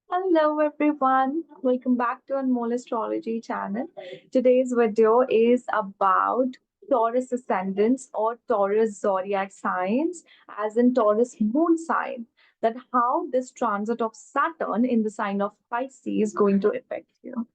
Hello everyone, welcome back to Anmoll Astrology channel. Today's video is about Taurus ascendants or Taurus zodiac signs, as in Taurus moon sign, that how this transit of Saturn in the sign of Pisces is going to affect you,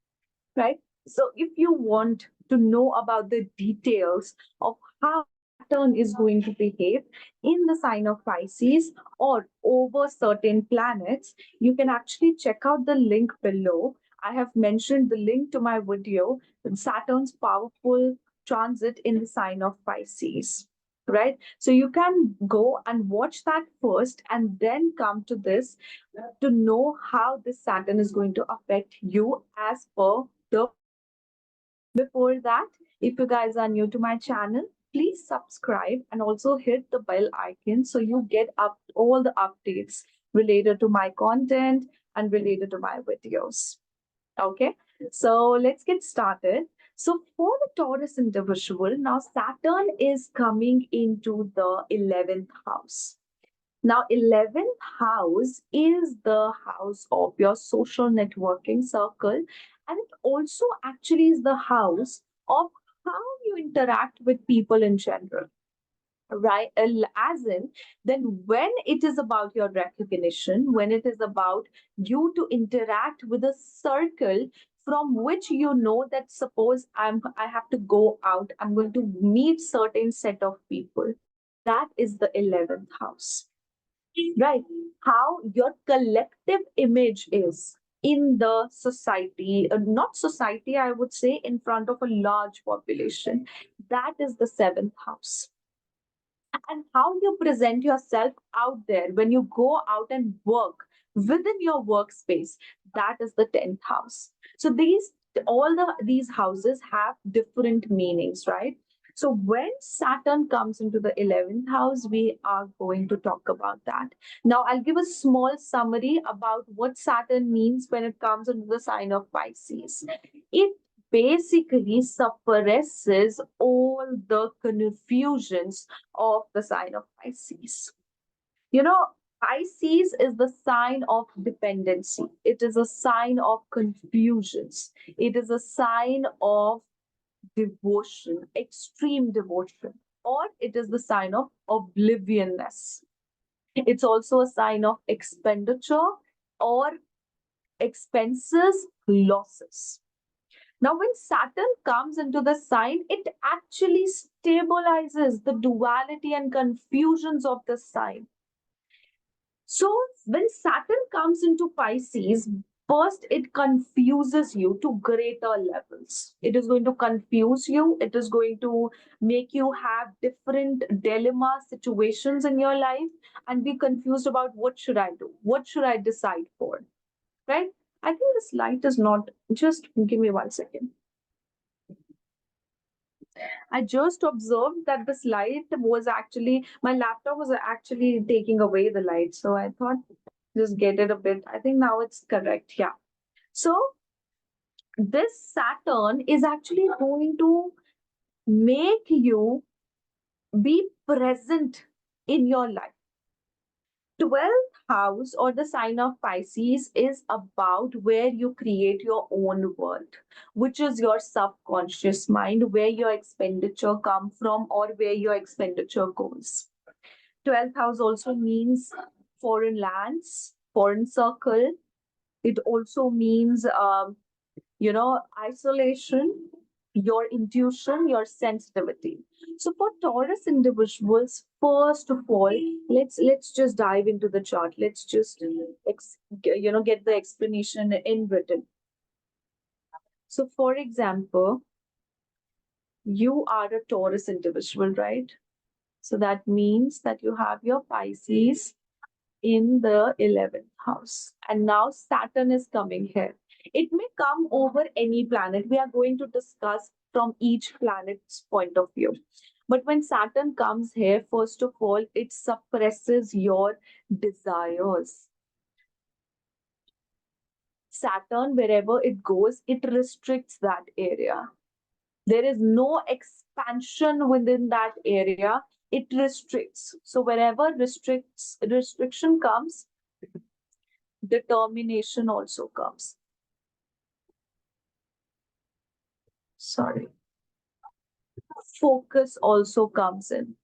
right? So if you want to know about the details of how Saturn is going to behave in the sign of Pisces or over certain planets, you can actually check out the link below. I have mentioned the link to my video, Saturn's powerful transit in the sign of Pisces. Right? So you can go and watch that first and then come to this to know how this Saturn is going to affect you as per the. Before that, if you guys are new to my channel, please subscribe and also hit the bell icon so you get up all the updates related to my content and related to my videos. Okay, so let's get started. So for the Taurus individual, now Saturn is coming into the 11th house. Now, 11th house is the house of your social networking circle, and it also actually is the house of how you interact with people in general, right? As in, then when it is about your recognition, when it is about you to interact with a circle from which you know that suppose I have to go out, I'm going to meet certain set of people. That is the 11th house, right? How your collective image is in the society, not society, I would say, in front of a large population. That is the seventh house. And how you present yourself out there when you go out and work within your workspace, that is the 10th house. So these houses have different meanings, right? So when Saturn comes into the 11th house, we are going to talk about that. Now I'll give a small summary about what Saturn means when it comes into the sign of Pisces. It basically suppresses all the confusions of the sign of Pisces. You know, Pisces is the sign of dependency. It is a sign of confusions. It is a sign of devotion, extreme devotion, or it is the sign of oblivionness. It's also a sign of expenditure or expenses, losses. Now, when Saturn comes into the sign, it actually stabilizes the duality and confusions of the sign. So, when Saturn comes into Pisces, first it confuses you to greater levels. It is going to confuse you, it is going to make you have different dilemma situations in your life and be confused about what should I do? What should I decide for? Right? I think this light is not, just give me 1 second. I just observed that this light was actually, my laptop was actually taking away the light. So I thought, just get it a bit. I think now it's correct. Yeah. So this Saturn is actually going to make you be present in your life. 12th house or the sign of Pisces is about where you create your own world, which is your subconscious mind, where your expenditure come from or where your expenditure goes. 12th house also means foreign lands, foreign circle. It also means isolation, your intuition, your sensitivity. So for Taurus individuals, first of all, let's just dive into the chart. Let's just get the explanation in written. So for example, you are a Taurus individual, right? So that means that you have your Pisces in the 11th house. And now Saturn is coming here. It may come over any planet. We are going to discuss from each planet's point of view. But when Saturn comes here, first of all, it suppresses your desires. Saturn, wherever it goes, it restricts that area. There is no expansion within that area. It restricts. So wherever restriction comes, Determination also comes. Sorry. Focus also comes in.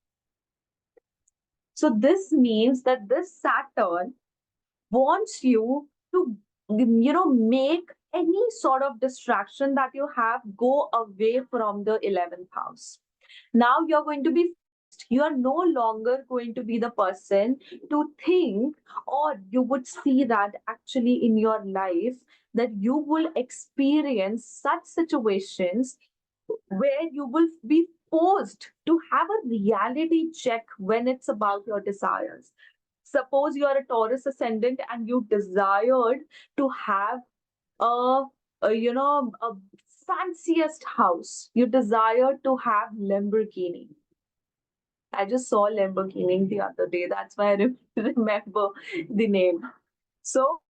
So this means that this Saturn wants you to, make any sort of distraction that you have go away from the 11th house. Now you're going to be, you are no longer going to be the person to think, or you would see that actually in your life, that you will experience such situations where you will be forced to have a reality check when it's about your desires. Suppose you are a Taurus ascendant and you desired to have a, a fanciest house. You desire to have Lamborghini. I just saw Lamborghini the other day. That's why I remember the name. So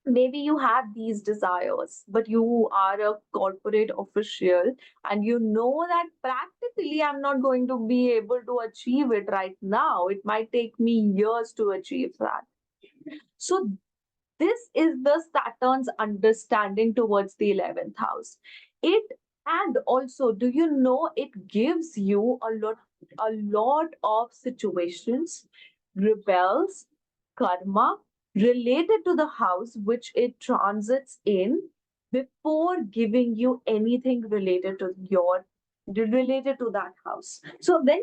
maybe you have these desires, but you are a corporate official and you know that practically I'm not going to be able to achieve it right now. It might take me years to achieve that. So this is the Saturn's understanding towards the 11th house. It, and also, do you know, it gives you a lot of situations, rebels, karma related to the house which it transits in before giving you anything related to that house. So when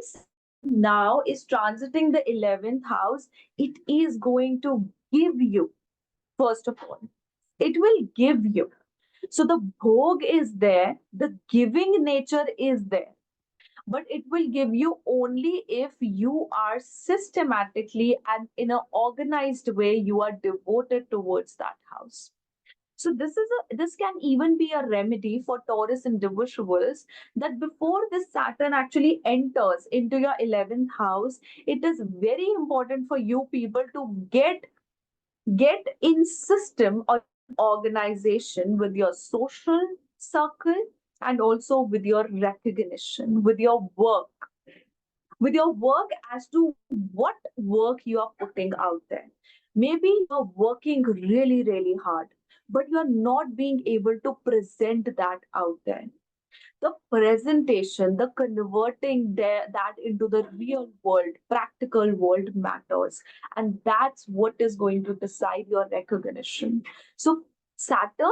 now is transiting the 11th house, it is going to give you, first of all, it will give you. So the bhog is there, the giving nature is there, but it will give you only if you are systematically and in an organized way, you are devoted towards that house. So this can even be a remedy for Taurus individuals, that before this Saturn actually enters into your 11th house, it is very important for you people to get in system or organization with your social circle, and also with your recognition, with your work, as to what work you are putting out there. Maybe you're working really really hard, but you're not being able to present that out there. The presentation, the converting that into the real world, practical world matters. And that's what is going to decide your recognition. So, Saturn,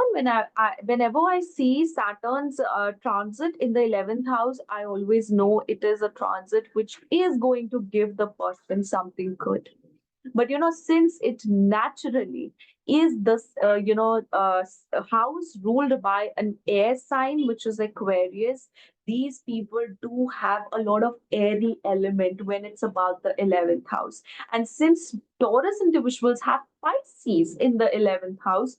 whenever I see Saturn's transit in the 11th house, I always know it is a transit which is going to give the person something good. But since it naturally is this house ruled by an air sign, which is Aquarius, these people do have a lot of airy element when it's about the 11th house. And since Taurus individuals have Pisces in the 11th house,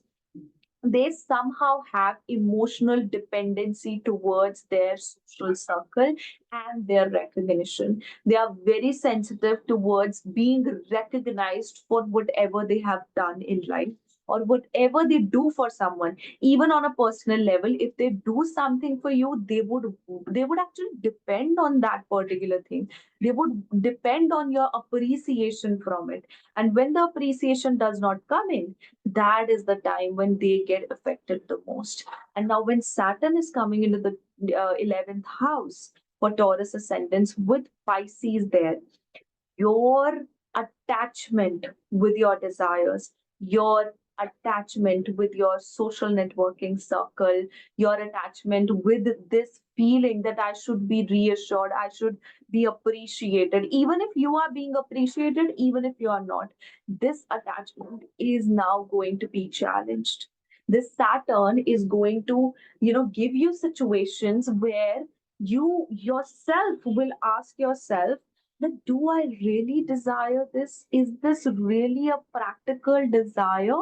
they somehow have emotional dependency towards their social circle and their recognition. They are very sensitive towards being recognized for whatever they have done in life, or whatever they do for someone. Even on a personal level, if they do something for you, they would actually depend on that particular thing. They would depend on your appreciation from it. And when the appreciation does not come in, that is the time when they get affected the most. And now, when Saturn is coming into the 11th house for Taurus ascendants with Pisces there, your attachment with your desires, your attachment with your social networking circle, your attachment with this feeling that I should be reassured, I should be appreciated, even if you are being appreciated, even if you are not, this attachment is now going to be challenged. This Saturn is going to, give you situations where you yourself will ask yourself, that do I really desire this? Is this really a practical desire?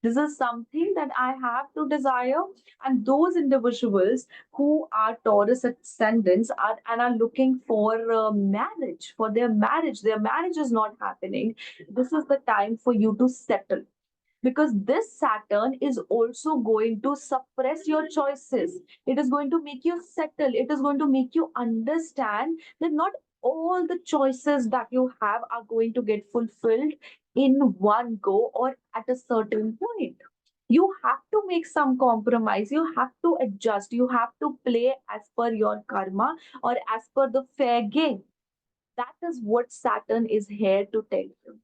This is something that I have to desire. And those individuals who are Taurus ascendants are looking for marriage, for their marriage is not happening. This is the time for you to settle, because this Saturn is also going to suppress your choices. It is going to make you settle. It is going to make you understand that not all the choices that you have are going to get fulfilled in one go or at a certain point. You have to make some compromise, you have to adjust, you have to play as per your karma or as per the fair game. That is what Saturn is here to tell you.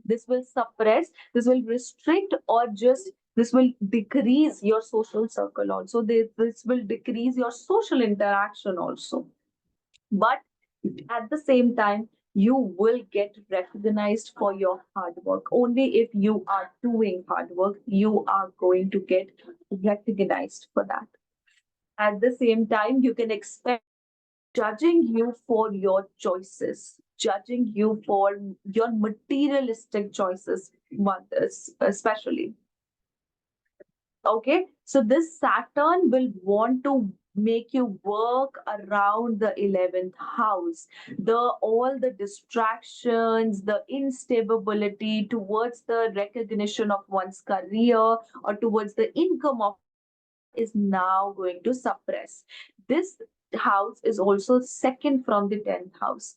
This will suppress, this will restrict, or just this will decrease your social circle also. This will decrease your social interaction also. But at the same time, you will get recognized for your hard work. Only if you are doing hard work, you are going to get recognized for that. At the same time, you can expect judging you for your choices, judging you for your materialistic choices, especially. Okay, so this Saturn will want to make you work around the 11th house, the all the distractions, the instability towards the recognition of one's career or towards the income of is now going to suppress. This house is also second from the 10th house.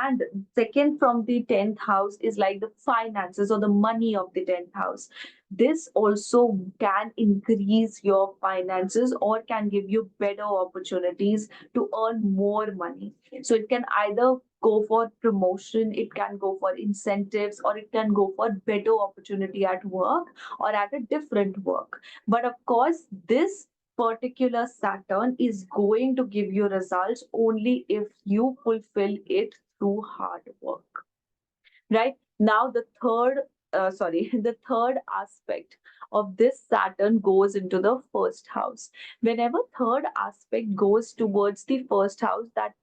And second from the 10th house is like the finances or the money of the 10th house. This also can increase your finances or can give you better opportunities to earn more money. So it can either go for promotion, it can go for incentives, or it can go for better opportunity at work or at a different work. But of course, this particular Saturn is going to give you results only if you fulfill it through hard work. Right now, the third aspect of this Saturn goes into the first house. Whenever third aspect goes towards the first house, that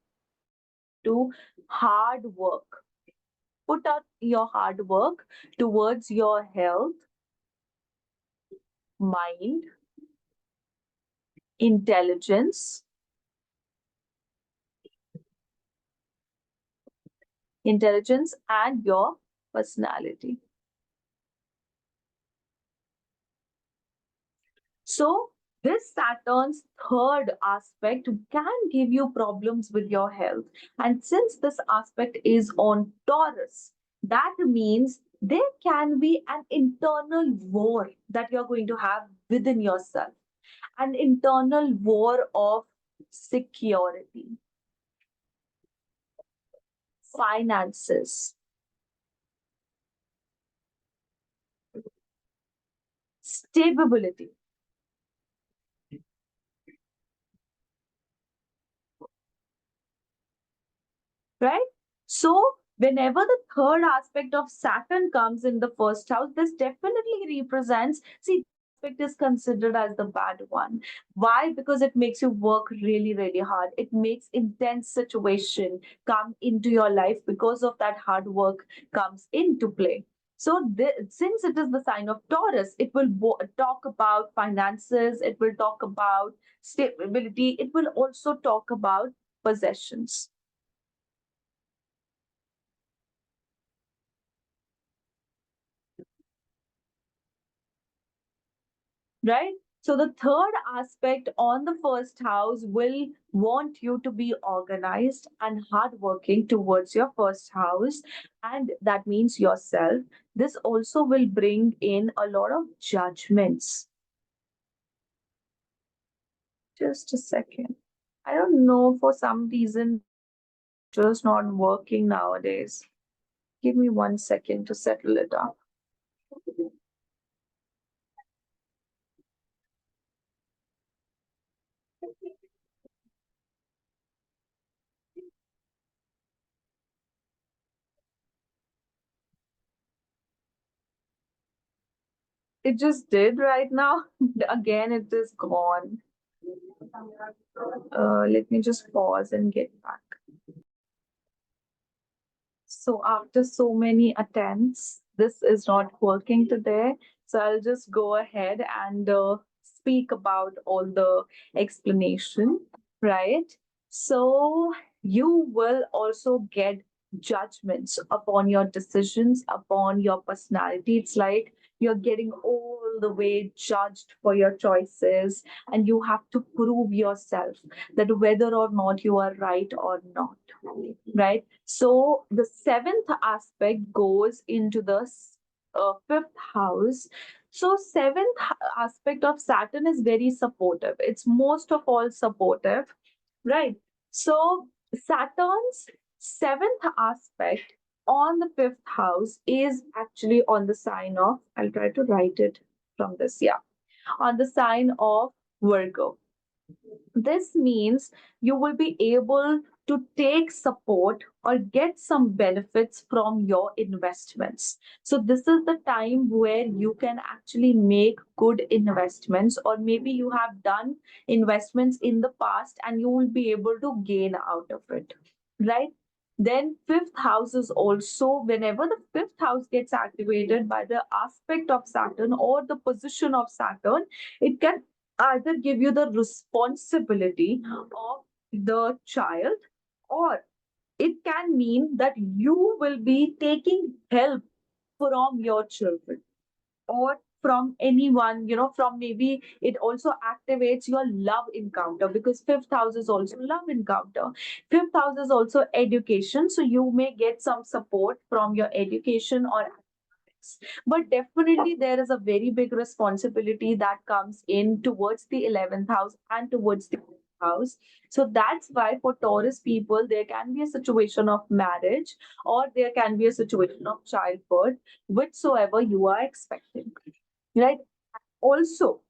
to hard work. Put out your hard work towards your health, mind, intelligence, and your personality. So, this Saturn's third aspect can give you problems with your health. And since this aspect is on Taurus, that means there can be an internal war that you're going to have within yourself, an internal war of security, finances, stability, right? So, whenever the third aspect of Saturn comes in the first house, this definitely represents, see, aspect is considered as the bad one. Why? Because it makes you work really, really hard. It makes intense situation come into your life because of that hard work comes into play. So, since it is the sign of Taurus, it will talk about finances, it will talk about stability, it will also talk about possessions. Right? So the third aspect on the first house will want you to be organized and hardworking towards your first house, and that means yourself. This also will bring in a lot of judgments. Just a second. I don't know, for some reason, just not working nowadays. Give me 1 second to settle it up. It just did right now. Again, it is gone. Let me just pause and get back. So after so many attempts, this is not working today. So I'll just go ahead and speak about all the explanation, right? So you will also get judgments upon your decisions, upon your personality. It's like You're getting all the way judged for your choices, and you have to prove yourself that whether or not you are right or not, right? So the seventh aspect goes into the fifth house. So seventh aspect of Saturn is very supportive. It's most of all supportive, right? So Saturn's seventh aspect on the fifth house is actually on the sign of, I'll try to write it from this, yeah, on the sign of Virgo. This means you will be able to take support or get some benefits from your investments. So, this is the time where you can actually make good investments, or maybe you have done investments in the past and you will be able to gain out of it, right? Then, fifth house is also, whenever the fifth house gets activated by the aspect of Saturn or the position of Saturn, it can either give you the responsibility of the child, or it can mean that you will be taking help from your children or from anyone, from, maybe it also activates your love encounter, because fifth house is also love encounter. Fifth house is also education, so you may get some support from your education or, but definitely there is a very big responsibility that comes in towards the 11th house and towards the house. So that's why for Taurus people, there can be a situation of marriage, or there can be a situation of childbirth, whichsoever you are expecting, right? Also,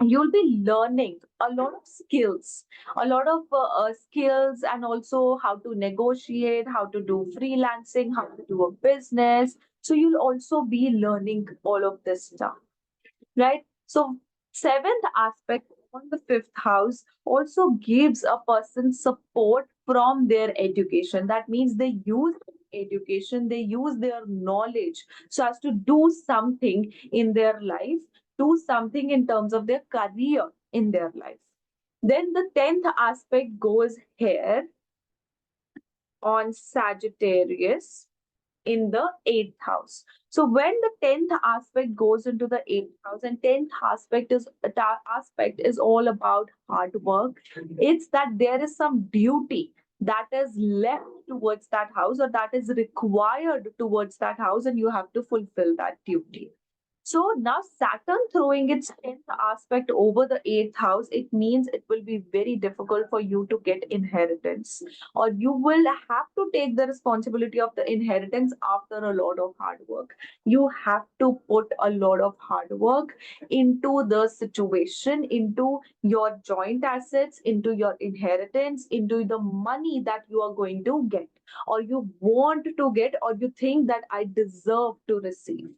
you'll be learning a lot of skills, skills, and also how to negotiate, how to do freelancing, how to do a business. So you'll also be learning all of this stuff, right? So seventh aspect on the fifth house also gives a person support from their education. That means they use education, they use their knowledge so as to do something in their life, do something in terms of their career in their life. Then the 10th aspect goes here on Sagittarius in the eighth house. So when the 10th aspect goes into the eighth house, and 10th aspect is all about hard work. It's that there is some duty that is left towards that house, or that is required towards that house, and you have to fulfill that duty. So now Saturn throwing its 10th aspect over the 8th house, it means it will be very difficult for you to get inheritance, or you will have to take the responsibility of the inheritance after a lot of hard work. You have to put a lot of hard work into the situation, into your joint assets, into your inheritance, into the money that you are going to get, or you want to get, or you think that I deserve to receive.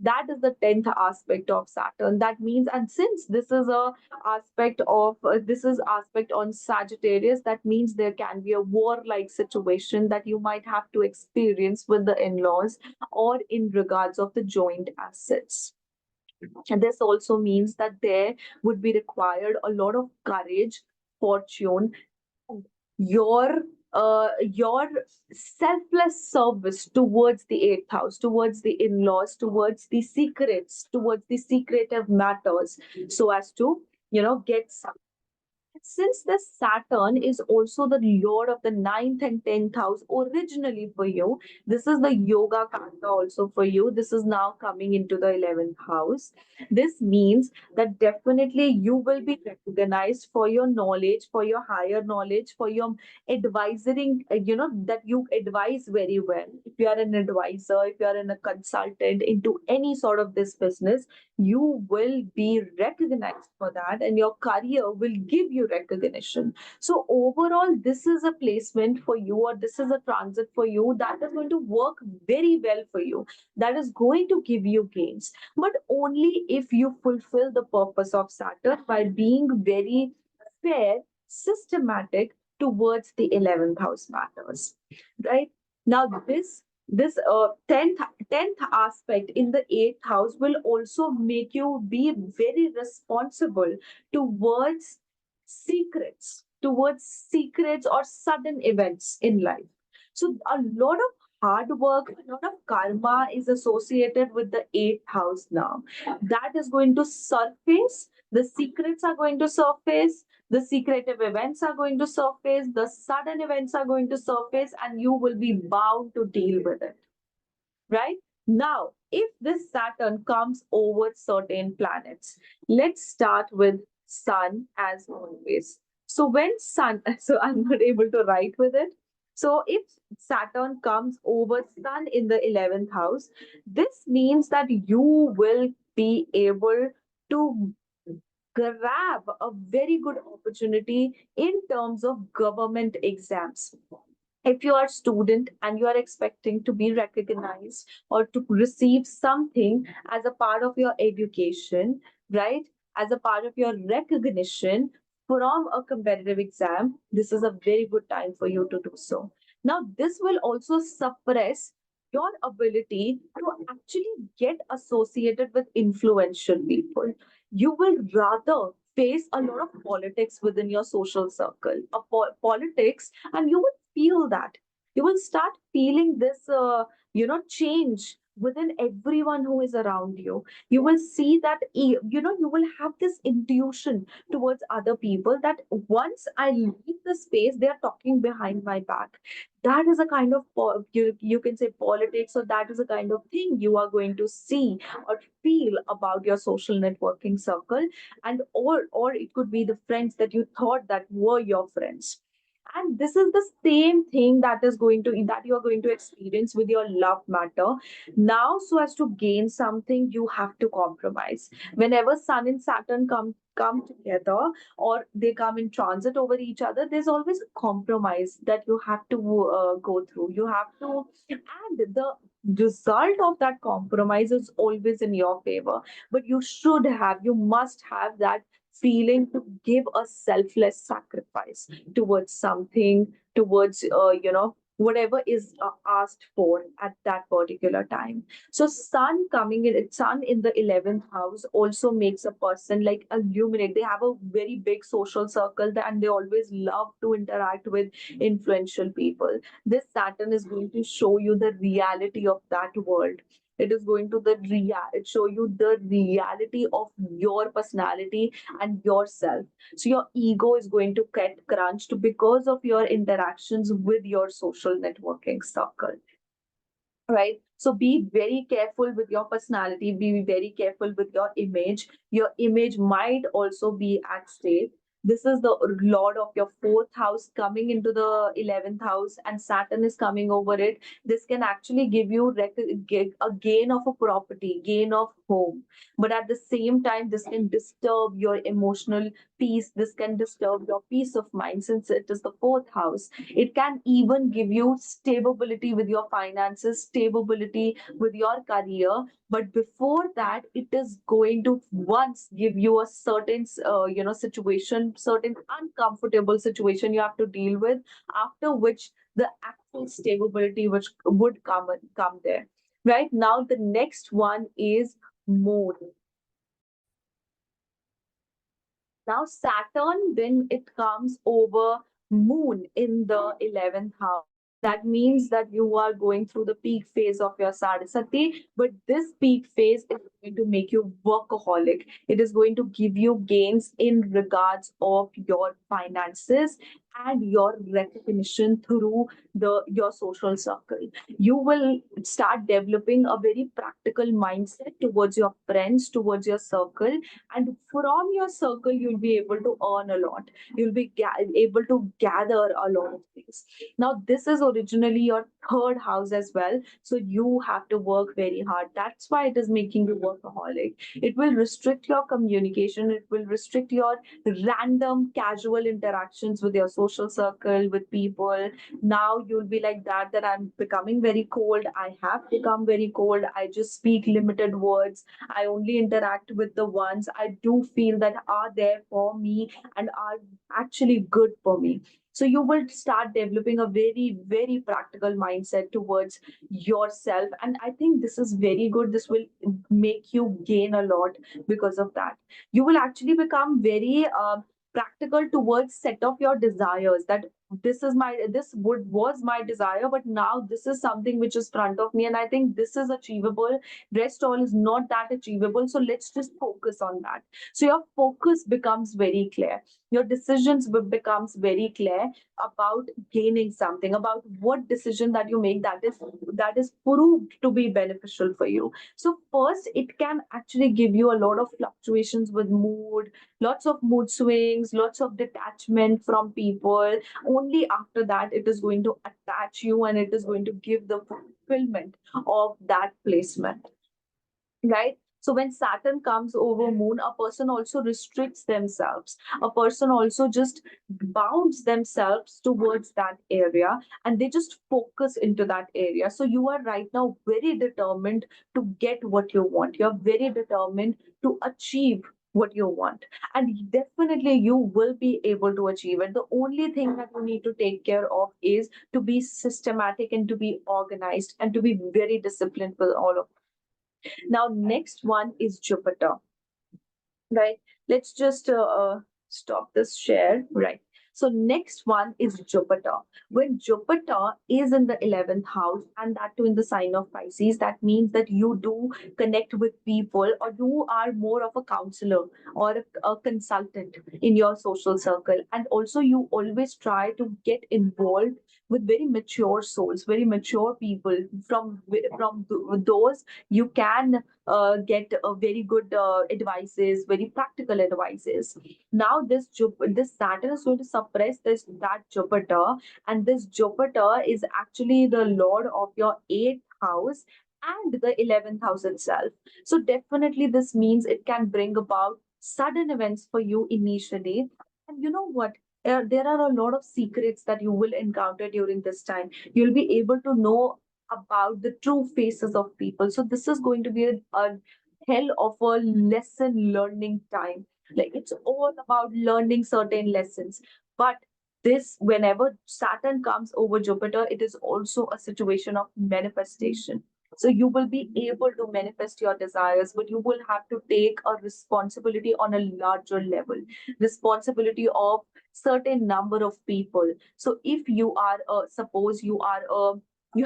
That is the 10th aspect of Saturn. That means, and since this is a aspect of this is aspect on Sagittarius, that means there can be a warlike situation that you might have to experience with the in-laws, or in regards of the joint assets. And this also means that there would be required a lot of courage, fortune, your your selfless service towards the eighth house, towards the in-laws, towards the secrets, towards the secretive matters, so as to get some. Since the Saturn is also the lord of the ninth and 10th house originally for you, this is the yoga karta also for you. This is now coming into the 11th house. This means that definitely you will be recognized for your knowledge, for your higher knowledge, for your advising, that you advise very well. If you are an advisor, if you are a consultant into any sort of this business, you will be recognized for that, and your career will give you recognition. So overall, this is a placement for you, or this is a transit for you that is going to work very well for you, that is going to give you gains, but only if you fulfill the purpose of Saturn by being very fair, systematic towards the 11th house matters, right? Now this 10th aspect in the 8th house will also make you be very responsible towards towards secrets or sudden events in life. So a lot of hard work, a lot of karma is associated with the eighth house now. That is going to surface. The secrets are going to surface. The secretive events are going to surface. The sudden events are going to surface, and you will be bound to deal with it, right? Now, if this Saturn comes over certain planets, let's start with Sun as always. So when Sun, so I'm not able to write with it. So if Saturn comes over Sun in the 11th house, this means that you will be able to grab a very good opportunity in terms of government exams. If you are a student and you are expecting to be recognized or to receive something as a part of your education, right, as a part of your recognition from a competitive exam, this is a very good time for you to do so. Now this will also suppress your ability to actually get associated with influential people. You will rather face a lot of politics within your social circle, politics, and you will feel that. You will start feeling this change within everyone who is around you. You will see that, you will have this intuition towards other people that once I leave the space, they are talking behind my back. That is a kind of you can say politics, or that is a kind of thing you are going to see or feel about your social networking circle. And or it could be the friends that you thought that were your friends. And this is the same thing that you are going to experience with your love matter. Now, so as to gain something, you have to compromise. Whenever Sun and Saturn come together, or they come in transit over each other, there's always a compromise that you have to go through. You have to, and the result of that compromise is always in your favor. But you must have that feeling to give a selfless sacrifice towards something, towards whatever is asked for at that particular time. So sun in the 11th house also makes a person like illuminate. They have a very big social circle, and they always love to interact with influential people. This Saturn is going to show you the reality of that world. It is going to show you the reality of your personality and yourself. So your ego is going to get crunched because of your interactions with your social networking circle, right? So be very careful with your personality, be very careful with your image might also be at stake. This is the lord of your fourth house coming into the 11th house, and Saturn is coming over it. This can actually give you a gain of a property, gain of home, but at the same time this can disturb your emotional peace. This can disturb your peace of mind, since it is the fourth house. It can even give you stability with your finances, stability with your career. But before that, it is going to once give you a certain, situation, certain uncomfortable situation you have to deal with. After which, the actual stability which would come there. Right now, the next one is moon. Now, Saturn, when it comes over Moon in the 11th house, that means that you are going through the peak phase of your Sadhasati, but this peak phase is going to make you workaholic. It is going to give you gains in regards of your finances and your recognition through your social circle. You will start developing a very practical mindset towards your friends, towards your circle, and from your circle you'll be able to earn a lot. You'll be able to gather a lot of things. Now this is originally your third house as well, so you have to work very hard. That's why it is making you workaholic. It will restrict your communication, it will restrict your random casual interactions with your social circle, with people. Now you'll be like that I'm becoming very cold. I have become very cold. I just speak limited words. I only interact with the ones I do feel that are there for me and are actually good for me. So you will start developing a very, very practical mindset towards yourself. And I think this is very good. This will make you gain a lot because of that. You will actually become very practical towards set of your desires, that this was my desire, but now this is something which is front of me, and I think this is achievable. Rest all is not that achievable, so let's just focus on that. So your focus becomes very clear, your decisions becomes very clear about gaining something, about what decision that you make that is proved to be beneficial for you. So first, it can actually give you a lot of fluctuations with mood, lots of mood swings, lots of detachment from people. Only after that it is going to attach you, and it is going to give the fulfillment of that placement, right? So when Saturn comes over moon, a person also restricts themselves, a person also just bounds themselves towards that area, and they just focus into that area. So you are right now very determined to get what you want, you're very determined to achieve what you want, and definitely you will be able to achieve it. The only thing that you need to take care of is to be systematic and to be organized and to be very disciplined with all of. Now, next one is Jupiter, right? Let's just stop this share, right? So next one is Jupiter. When Jupiter is in the 11th house, and that too in the sign of Pisces, that means that you do connect with people, or you are more of a counselor or a consultant in your social circle. And also you always try to get involved with very mature souls, very mature people. From those you can get very good advices, very practical advices. Now this Saturn is going to suppress this that Jupiter, and this Jupiter is actually the lord of your eighth house and the 11th house itself. So definitely this means it can bring about sudden events for you initially. And you know what? There are a lot of secrets that you will encounter during this time. You'll be able to know about the true faces of people. So this is going to be a hell of a lesson learning time. Like it's all about learning certain lessons. But this, whenever Saturn comes over Jupiter, it is also a situation of manifestation. So you will be able to manifest your desires, but you will have to take a responsibility on a larger level, responsibility of certain number of people. So if you are suppose you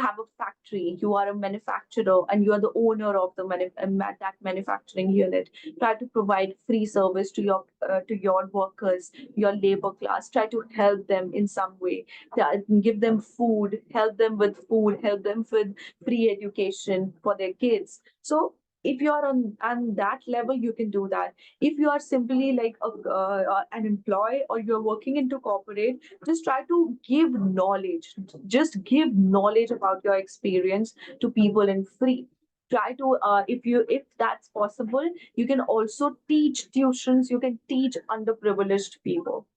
have a factory, you are a manufacturer, and you are the owner of that manufacturing unit. Try to provide free service to your workers, your labor class. Try to help them in some way. Give them food, help them with food, help them with free education for their kids. So if you are on that level, you can do that. If you are simply like an employee, or you're working into corporate, just try to give knowledge, just give knowledge about your experience to people in free. Try to if that's possible, you can also teach tuitions, you can teach underprivileged people.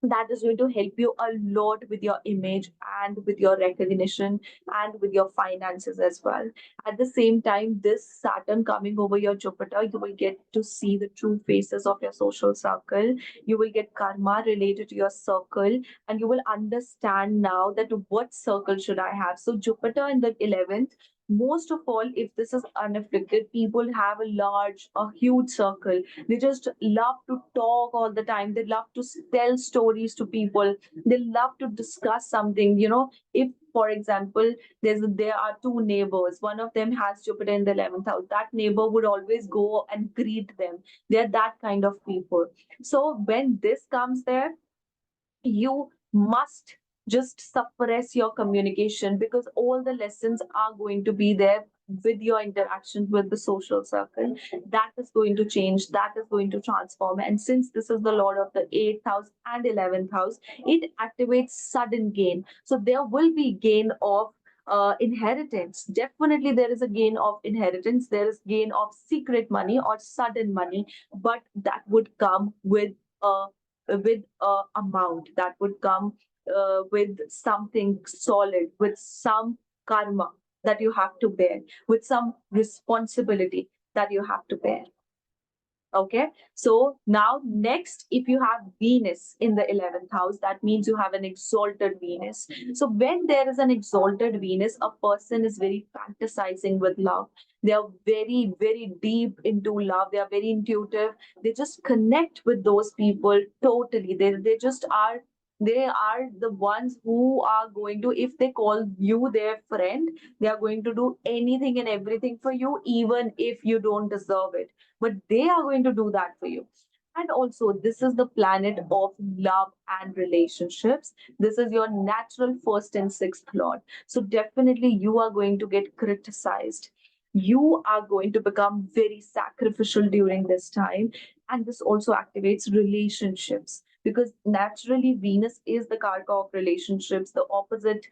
That is going to help you a lot with your image and with your recognition and with your finances as well. At the same time, this Saturn coming over your Jupiter, you will get to see the true faces of your social circle. You will get karma related to your circle, and you will understand now that what circle should I have. So Jupiter in the 11th, most of all, if this is unafflicted, people have a huge circle. They just love to talk all the time, they love to tell stories to people, they love to discuss something. If, for example, there are two neighbors, one of them has Jupiter in the 11th house, that neighbor would always go and greet them. They're that kind of people. So when this comes there, you must just suppress your communication, because all the lessons are going to be there with your interaction with the social circle. That is going to change, that is going to transform. And since this is the lord of the 8th house and 11th house, it activates sudden gain. So there will be gain of inheritance. Definitely there is a gain of inheritance, there is gain of secret money or sudden money, but that would come with a amount, that would come with something solid, with some karma that you have to bear, with some responsibility that you have to bear. Okay, so now next, if you have Venus in the 11th house, that means you have an exalted Venus. So when there is an exalted Venus, a person is very fantasizing with love. They are very, very deep into love. They are very intuitive. They just connect with those people totally. They just are They are the ones who are going to, if they call you their friend, they are going to do anything and everything for you, even if you don't deserve it. But they are going to do that for you. And also, this is the planet of love and relationships. This is your natural first and sixth lord. So, definitely, you are going to get criticized. You are going to become very sacrificial during this time. And this also activates relationships, because naturally Venus is the karka of relationships. The opposite,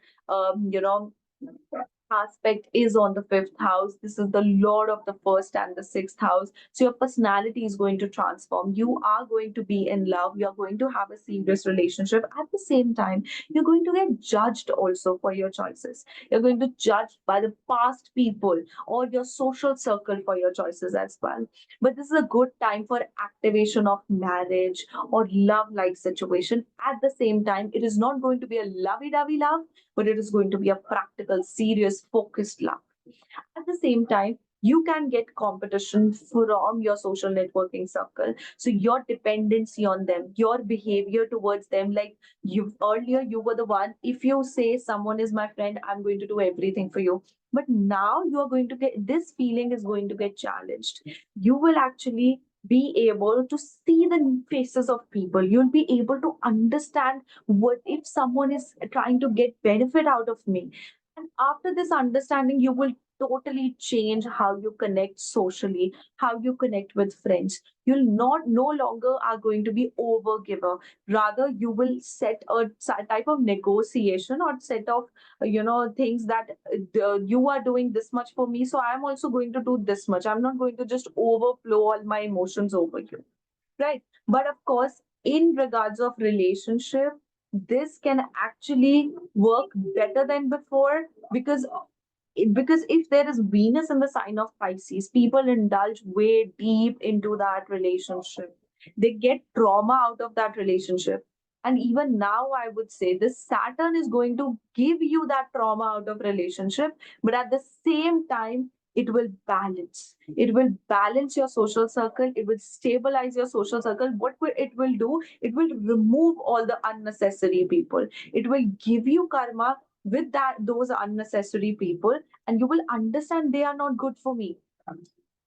aspect is on the fifth house. This is the lord of the first and the sixth house. So your personality is going to transform. You are going to be in love. You're going to have a serious relationship. At the same time, you're going to get judged also for your choices. You're going to judge by the past people or your social circle for your choices as well. But this is a good time for activation of marriage or love like situation. At the same time, it is not going to be a lovey-dovey love, but it is going to be a practical, serious, focused love. At the same time, you can get competition from your social networking circle. So your dependency on them, your behavior towards them, like you earlier, you were the one. If you say someone is my friend, I'm going to do everything for you. But now you are going to get, this feeling is going to get challenged. You will actually be able to see the faces of people. You'll be able to understand what if someone is trying to get benefit out of me. And after this understanding, you will totally change how you connect socially, how you connect with friends. You'll not no longer are going to be overgiver. Rather, you will set a type of negotiation or set of things that you are doing this much for me, so I'm also going to do this much. I'm not going to just overflow all my emotions over you, right? But of course, in regards of relationship, this can actually work better than before, because if there is Venus in the sign of Pisces, people indulge way deep into that relationship. They get trauma out of that relationship. And even now, I would say this Saturn is going to give you that trauma out of relationship, but at the same time, it will balance. It will balance your social circle. It will stabilize your social circle. It will do? It will remove all the unnecessary people. It will give you karma with that those unnecessary people, and you will understand they are not good for me.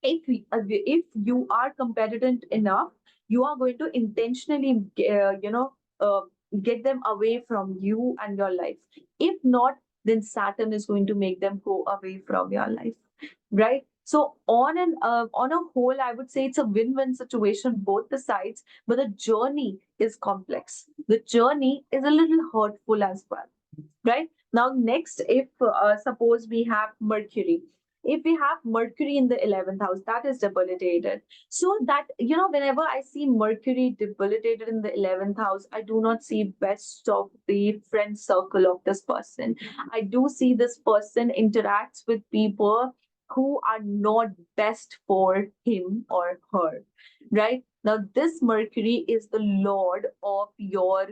If you are competent enough, you are going to intentionally uh, get them away from you and your life. If not, then Saturn is going to make them go away from your life, right? So on a whole, I would say it's a win-win situation, both the sides, but the journey is complex. The journey is a little hurtful as well, right? Now, next, if suppose we have Mercury. If we have Mercury in the 11th house, that is debilitated. So that, whenever I see Mercury debilitated in the 11th house, I do not see best of the friend circle of this person. I do see this person interacts with people who are not best for him or her, right? Now, this Mercury is the lord of your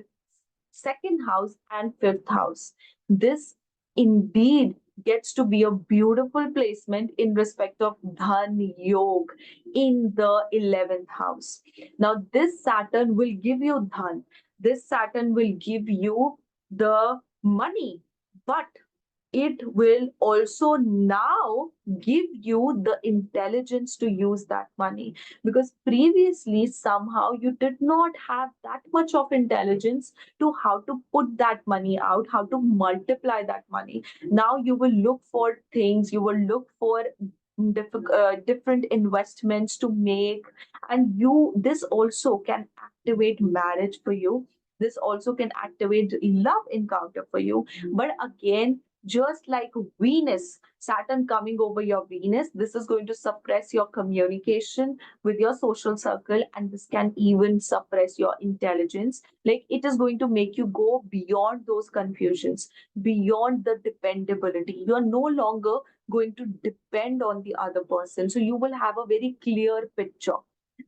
second house and fifth house. This indeed gets to be a beautiful placement in respect of Dhan Yog in the 11th house. Now, this Saturn will give you Dhan. This Saturn will give you the money, but it will also now give you the intelligence to use that money, because previously somehow you did not have that much of intelligence to how to put that money out, how to multiply that money. Now you will look for things, you will look for different investments to make, and you this also can activate marriage for you. This also can activate love encounter for you. But again, just like Venus, Saturn coming over your Venus, this is going to suppress your communication with your social circle, and this can even suppress your intelligence. Like, it is going to make you go beyond those confusions, beyond the dependability. You are no longer going to depend on the other person. So you will have a very clear picture.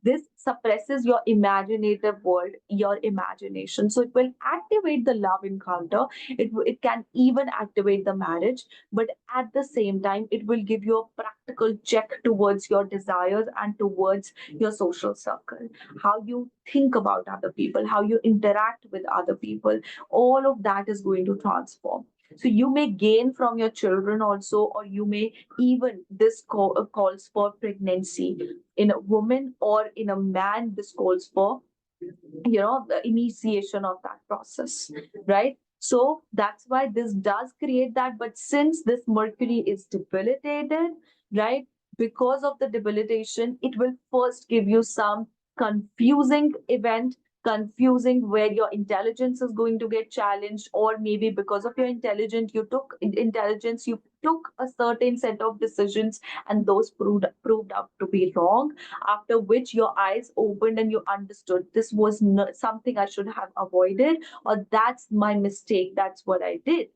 This suppresses your imaginative world, your imagination. So it will activate the love encounter. It can even activate the marriage, but at the same time, it will give you a practical check towards your desires and towards your social circle, how you think about other people, how you interact with other people. All of that is going to transform. So you may gain from your children also, or you may even calls for pregnancy in a woman, or in a man this calls for the initiation of that process, right? So that's why this does create that. But since this Mercury is debilitated, right, because of the debilitation, it will first give you some confusing event, confusing where your intelligence is going to get challenged, or maybe because of your intelligence you took a certain set of decisions, and those proved out to be wrong, after which your eyes opened and you understood this was something I should have avoided, or that's my mistake, that's what I did,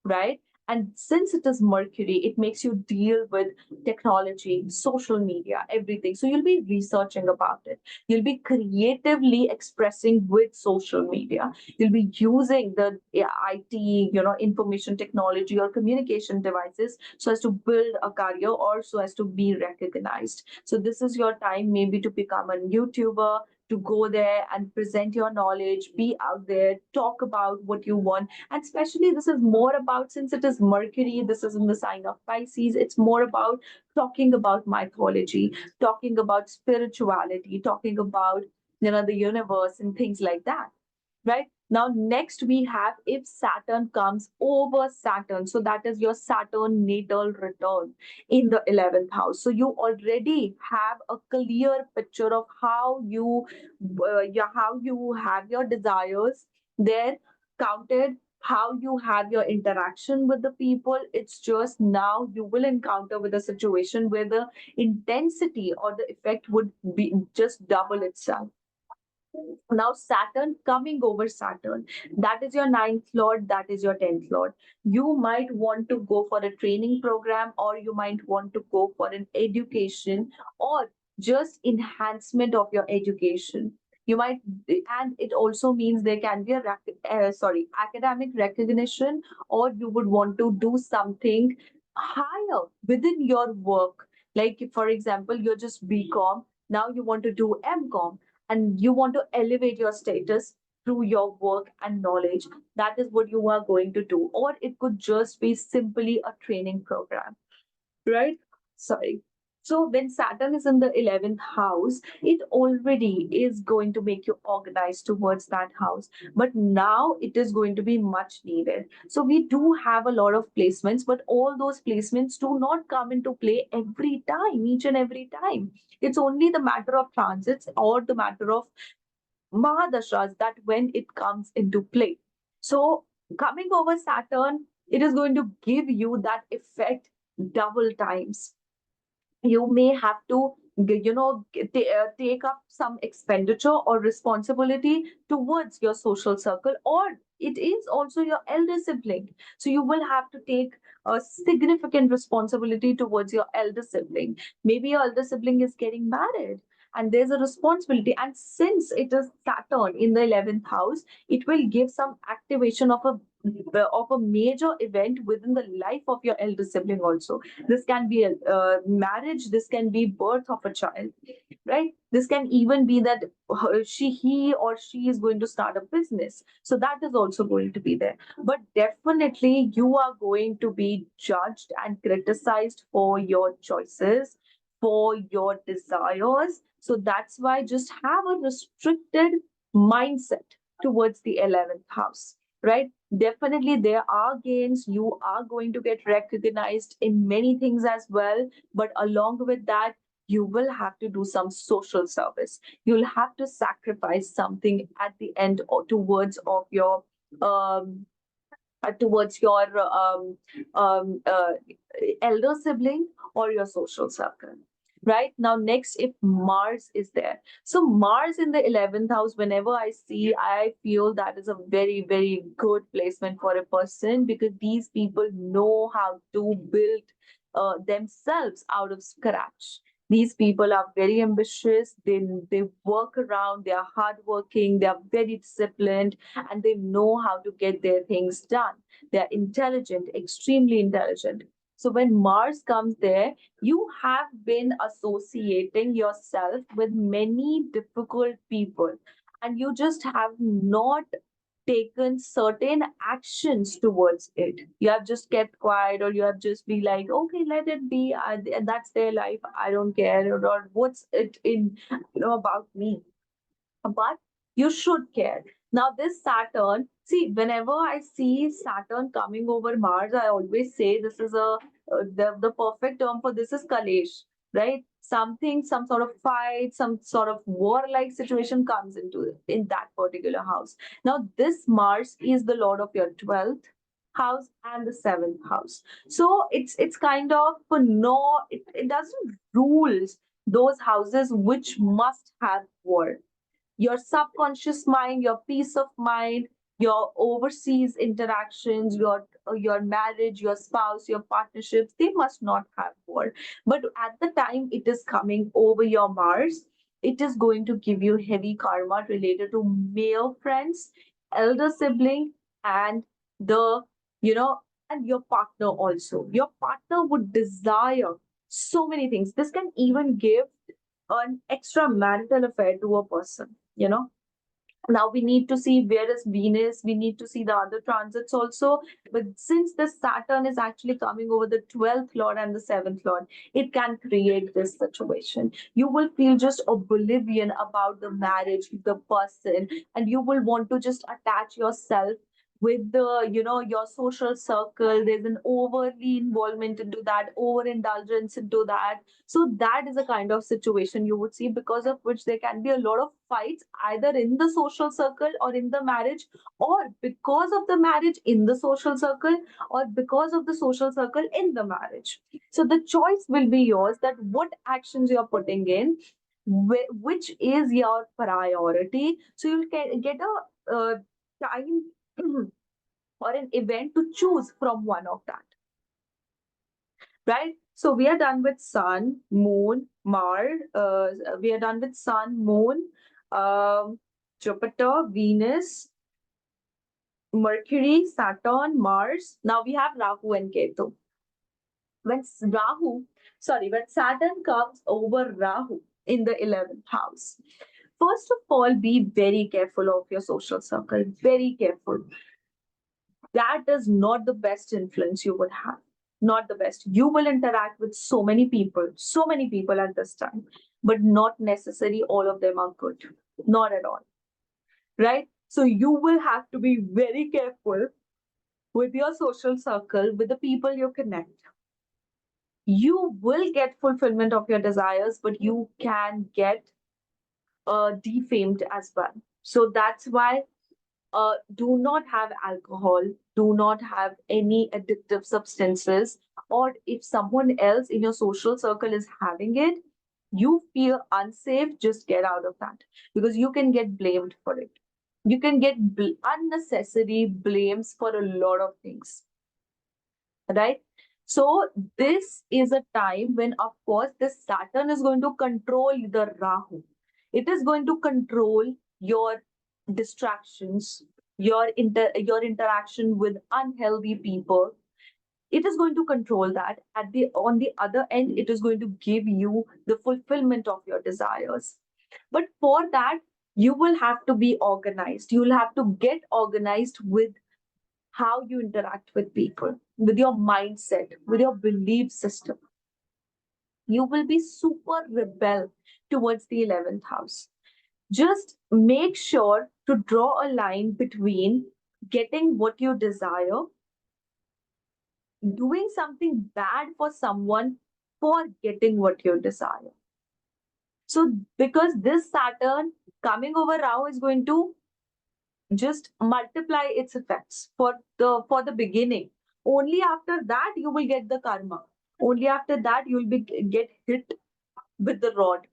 right? And since it is Mercury, it makes you deal with technology, social media, everything. So you'll be researching about it. You'll be creatively expressing with social media. You'll be using the IT, information technology or communication devices so as to build a career or so as to be recognized. So this is your time maybe to become a YouTuber, to go there and present your knowledge, be out there, talk about what you want. And especially, this is more about, since it is Mercury, this is in the sign of Pisces, it's more about talking about mythology, talking about spirituality, talking about the universe and things like that, right? Now, next we have if Saturn comes over Saturn. So that is your Saturn natal return in the 11th house. So you already have a clear picture of how you have your desires there counted, how you have your interaction with the people. It's just now you will encounter with a situation where the intensity or the effect would be just double itself. Now, Saturn coming over Saturn, that is your ninth lord, that is your 10th lord. You might want to go for a training program, or you might want to go for an education, or just enhancement of your education. You might, and it also means there can be academic recognition, or you would want to do something higher within your work. Like, for example, you're just BCom, now you want to do MCom, and you want to elevate your status through your work and knowledge. That is what you are going to do. Or it could just be simply a training program, right? Sorry. So when Saturn is in the 11th house, it already is going to make you organized towards that house. But now it is going to be much needed. So we do have a lot of placements, but all those placements do not come into play every time, each and every time. It's only the matter of transits or the matter of Mahadashas that when it comes into play. So coming over Saturn, it is going to give you that effect double times. You may have to take up some expenditure or responsibility towards your social circle, or it is also your elder sibling, so you will have to take a significant responsibility towards your elder sibling. Maybe your elder sibling is getting married, and there's a responsibility, and since it is Saturn in the 11th house, it will give some activation of a major event within the life of your elder sibling also. This can be a marriage, this can be birth of a child, right? This can even be that he or she is going to start a business. So that is also going to be there. But definitely, you are going to be judged and criticized for your choices, for your desires. So that's why just have a restricted mindset towards the 11th house, right? Definitely, there are gains. You are going to get recognized in many things as well. But along with that, you will have to do some social service. You'll have to sacrifice something at the end or um, towards your elder sibling or your social circle. Right now, next, if Mars is there. So, Mars in the 11th house, whenever I see, I feel that is a very, very good placement for a person, because these people know how to build themselves out of scratch. These people are very ambitious. They work around. They are hardworking. They are very disciplined, and they know how to get their things done. They are intelligent, extremely intelligent. So when Mars comes there, you have been associating yourself with many difficult people, and you just have not taken certain actions towards it. You have just kept quiet, or you have just be like, okay, let it be. That's their life. I don't care, or what's it in about me. But you should care. Now, this Saturn, see, whenever I see Saturn coming over Mars, I always say this is the perfect term for this is Kalesh, right? Something, some sort of fight, some sort of warlike situation comes into in that particular house. Now, this Mars is the lord of your 12th house and the 7th house. So it's kind of no, it doesn't rules those houses which must have war. Your subconscious mind, your peace of mind, your overseas interactions, your marriage, your spouse, your partnerships, they must not have war. But at the time it is coming over your Mars, it is going to give you heavy karma related to male friends, elder sibling, and the you know and your partner also. Your partner would desire so many things. This can even give an extramarital affair to a person. Now we need to see where is Venus. We need to see the other transits also. But since the Saturn is actually coming over the 12th Lord and the 7th Lord, it can create this situation. You will feel just oblivion about the marriage, the person, and you will want to just attach yourself with your social circle. There's an overly involvement into that, overindulgence into that. So that is a kind of situation you would see, because of which there can be a lot of fights either in the social circle or in the marriage, or because of the marriage in the social circle, or because of the social circle in the marriage. So the choice will be yours, that what actions you're putting in, which is your priority. So you'll get a time or an event to choose from one of that, right? So we are done with Sun, Moon, Mars. We are done with Sun, Moon, Jupiter, Venus, Mercury, Saturn, Mars. Now we have Rahu and Ketu. When when Saturn comes over Rahu in the 11th house, first of all, be very careful of your social circle. Very careful. That is not the best influence you would have. Not the best. You will interact with so many people at this time, but not necessarily all of them are good. Not at all. Right? So you will have to be very careful with your social circle, with the people you connect. You will get fulfillment of your desires, but you can get defamed as well. So that's why do not have alcohol, do not have any addictive substances, or if someone else in your social circle is having it, you feel unsafe, just get out of that, because you can get blamed for it. You can get unnecessary blames for a lot of things, right? So this is a time when, of course, this Saturn is going to control the Rahu. It is going to control your distractions, your interaction with unhealthy people. It is going to control that. At the on the other end, it is going to give you the fulfillment of your desires. But for that, you will have to be organized. You will have to get organized with how you interact with people, with your mindset, with your belief system. You will be super rebel towards the 11th house. Just make sure to draw a line between getting what you desire, doing something bad for someone for getting what you desire. So, because this Saturn coming over Rahu is going to just multiply its effects for the beginning. Only after that you will get the karma. Only after that you will be get hit with the rod,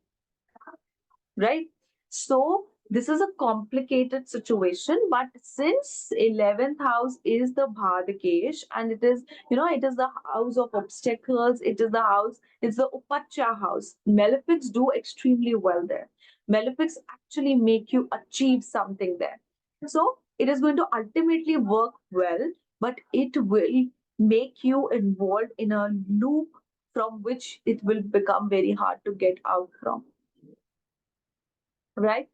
right? So This is a complicated situation, but since 11th house is the Bhadakesh, and it is, it is the house of obstacles, it is the house, it's the Upacha house. Malefics do extremely well there. Malefics actually make you achieve something there. So it is going to ultimately work well, but it will make you involved in a loop from which it will become very hard to get out from. Right?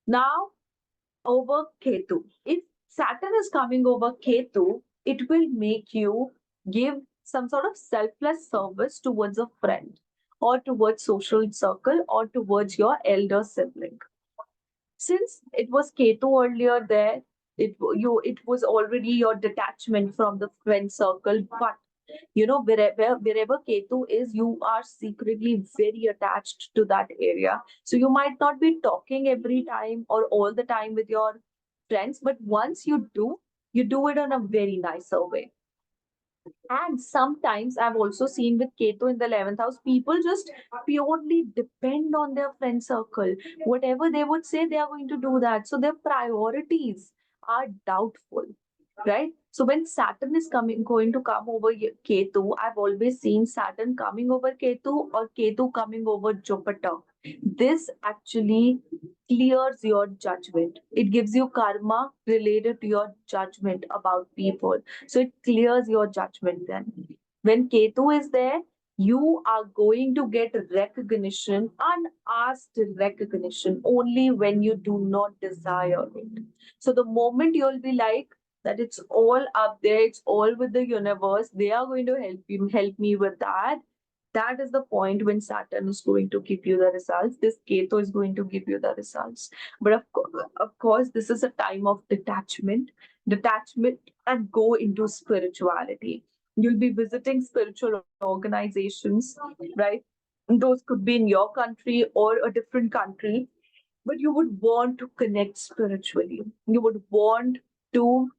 Now, over Ketu. If Saturn is coming over Ketu, it will make you give some sort of selfless service towards a friend or towards social circle or towards your elder sibling. Since it was Ketu earlier there, it was already your detachment from the friend circle, but wherever Ketu is, you are secretly very attached to that area. So you might not be talking every time or all the time with your friends, but once you do it in a very nicer way. And sometimes I've also seen with Ketu in the 11th house, people just purely depend on their friend circle. Whatever they would say, they are going to do that. So their priorities are doubtful, right? So when Saturn is going to come over Ketu, I've always seen Saturn coming over Ketu or Ketu coming over Jupiter. This actually clears your judgment. It gives you karma related to your judgment about people. So it clears your judgment then. When Ketu is there, you are going to get recognition, unasked recognition, only when you do not desire it. So the moment you'll be like, that it's all up there, it's all with the universe, they are going to help me with that. That is the point when Saturn is going to give you the results. This Ketu is going to give you the results. But of course, this is a time of detachment, and go into spirituality. You'll be visiting spiritual organizations, right? Those could be in your country or a different country, but you would want to connect spiritually. You would want to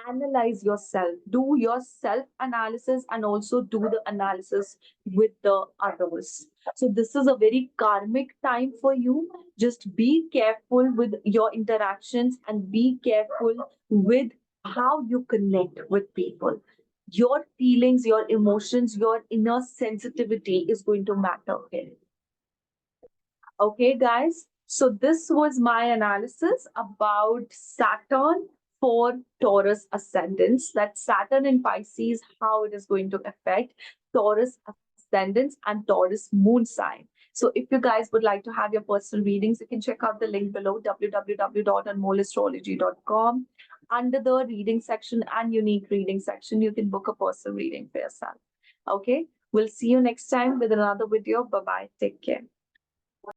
analyze yourself, do your self analysis, and also do the analysis with the others. So this is a very karmic time for you. Just be careful with your interactions and be careful with how you connect with people. Your feelings, your emotions, your inner sensitivity is going to matter here. Okay, guys. So this was my analysis about Saturn for Taurus ascendants. That Saturn in Pisces, how it is going to affect Taurus ascendants and Taurus moon sign. So if you guys would like to have your personal readings, you can check out the link below, www.anmollastrology.com. Under the reading section and unique reading section, you can book a personal reading for yourself. Okay, we'll see you next time with another video. Bye bye. Take care.